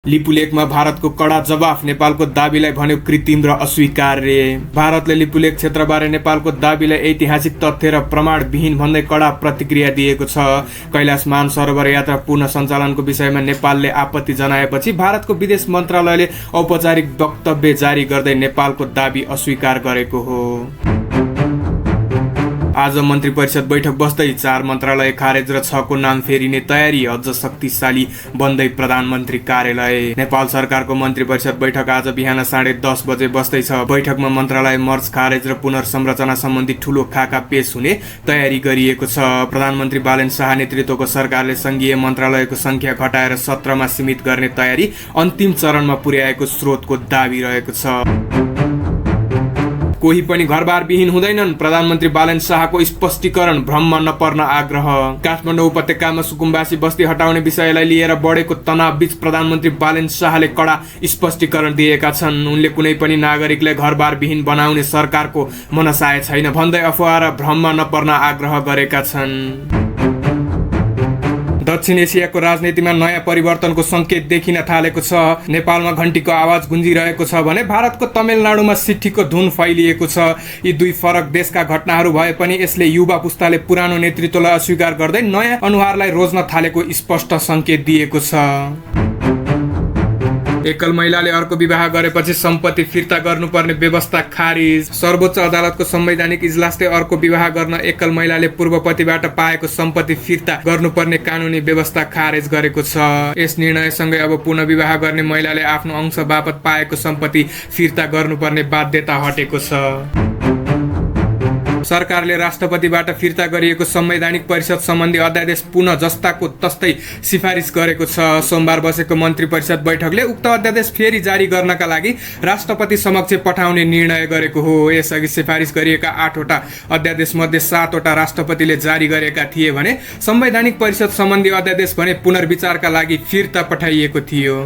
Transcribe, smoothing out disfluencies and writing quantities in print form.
लिपुलेखमा भारतको कडा जवाफ, नेपालको दाबीलाई भन्यो कृत्रिम र अस्वीकार्य। भारतले लिपुलेख क्षेत्रबारे नेपालको दाबीलाई ऐतिहासिक तथ्य र प्रमाणविहीन भन्दै कडा प्रतिक्रिया दिएको छ। कैलाश मानसरोवर यात्रा पुनः सञ्चालनको विषयमा नेपालले आपत्ति जनाएपछि भारतको विदेश मन्त्रालयले औपचारिक वक्तव्य जारी गर्दै नेपालको दाबी अस्वीकार गरेको हो। आज मन्त्री परिषद बैठक बस्दै 4 मन्त्रालय खारेज र 6 को नाम फेरिने तयारी अझ शक्तिशाली बन्दै प्रधानमन्त्री कार्यालय। नेपाल सरकारको मन्त्री परिषद बैठक आज बिहान 10:30 बजे बस्दैछ। बैठकमा मन्त्रालय मर्ज खारेज र पुनर्संरचना सम्बन्धी ठूलो खाका पेश हुने तयारी गरिएको छ। प्रधानमन्त्री बालेन शाह नेतृत्वको सरकारले संघीय मन्त्रालयको संख्या घटाएर 17 मा सीमित गर्ने तयारी अन्तिम चरणमा पुर्याएको स्रोतको दाबी रहेको छ। कोही पनि घरबार विहीन हुँदैनन्, प्रधानमन्त्री बालेन शाहको स्पष्टीकरण, भ्रममा नपर्न आग्रह। काठमाडौँ उपत्यकामा सुकुम्बासी बस्ती हटाउने विषयलाई लिएर बढेको तनावबीच प्रधानमन्त्री बालेन शाहले कडा स्पष्टीकरण दिएका छन्। उनले कुनै पनि नागरिकलाई घरबार विहीन बनाउने सरकारको मनसाय छैन भन्दै अफवाह र भ्रममा नपर्न आग्रह गरेका छन्। दक्षिण एसियाको राजनीतिमा नयाँ परिवर्तनको संकेत देखिन थालेको छ। नेपालमा घण्टीको आवाज गुन्जिरहेको छ भने भारतको तमिलनाडुमा सिट्ठीको धुन फैलिएको छ। यी दुई फरक देशका घटनाहरू भए पनि यसले युवा पुस्ताले पुरानो नेतृत्वलाई अस्वीकार गर्दै नयाँ अनुहारलाई रोज्न थालेको स्पष्ट संकेत दिएको छ। एकल महिलाले अर्को विवाह गरेपछि सम्पत्ति फिर्ता गर्नुपर्ने व्यवस्था खारिज। सर्वोच्च अदालतको संवैधानिक इजलासले अर्को विवाह गर्न एकल महिलाले पूर्व पतिबाट पाएको सम्पत्ति फिर्ता गर्नुपर्ने कानुनी व्यवस्था खारेज गरेको छ। यस निर्णयसँगै अब पुनः विवाह गर्ने महिलाले आफ्नो अंश बापत पाएको सम्पत्ति फिर्ता गर्नुपर्ने बाध्यता हटेको छ। सरकारले राष्ट्रपतिबाट फिर्ता गरिएको संवैधानिक परिषद सम्बन्धी अध्यादेश पुनः जस्ताको तस्तै सिफारिस गरेको छ। सोमबार बसेको मन्त्री परिषद बैठकले उक्त अध्यादेश फेरि जारी गर्नका लागि राष्ट्रपति समक्ष पठाउने निर्णय गरेको हो। यसअघि सिफारिस गरिएका 8 वटा अध्यादेश मध्ये 7 वटा राष्ट्रपतिले जारी गरेका थिए भने संवैधानिक परिषद सम्बन्धी अध्यादेश भने पुनर्विचारका लागि फिर्ता पठाइएको थियो।